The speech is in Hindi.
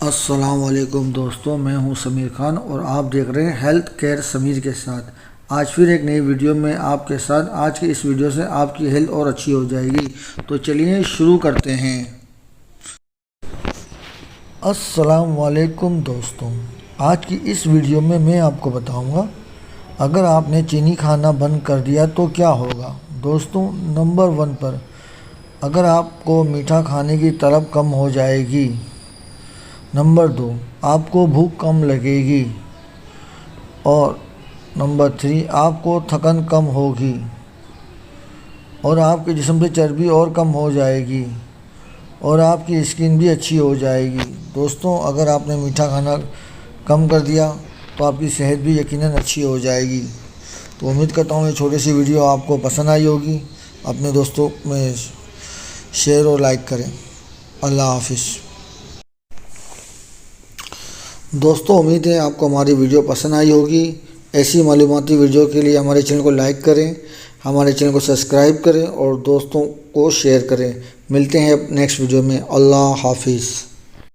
अस्सलाम वालेकुम दोस्तों, मैं हूं समीर खान और आप देख रहे हैं हेल्थ केयर समीर के साथ। आज फिर एक नई वीडियो में आपके साथ। आज की इस वीडियो से आपकी हेल्थ और अच्छी हो जाएगी। तो चलिए शुरू करते हैं। अस्सलाम वालेकुम दोस्तों, आज की इस वीडियो में मैं आपको बताऊंगा अगर आपने चीनी खाना बंद कर दिया तो क्या होगा। दोस्तों, नंबर 1 पर अगर आपको मीठा खाने की तलब कम हो जाएगी। नंबर 2, आपको भूख कम लगेगी। और नंबर 3, आपको थकन कम होगी और आपके जिस्म से चर्बी और कम हो जाएगी और आपकी स्किन भी अच्छी हो जाएगी। दोस्तों, अगर आपने मीठा खाना कम कर दिया तो आपकी सेहत भी यकीनन अच्छी हो जाएगी। तो उम्मीद करता हूँ ये छोटी सी वीडियो आपको पसंद आई होगी। अपने दोस्तों में शेयर और लाइक करें। अल्लाह हाफिज़। दोस्तों, उम्मीद है आपको हमारी वीडियो पसंद आई होगी। ऐसी मालूमाती वीडियो के लिए हमारे चैनल को लाइक करें, हमारे चैनल को सब्सक्राइब करें और दोस्तों को शेयर करें। मिलते हैं नेक्स्ट वीडियो में। अल्लाह हाफिज़।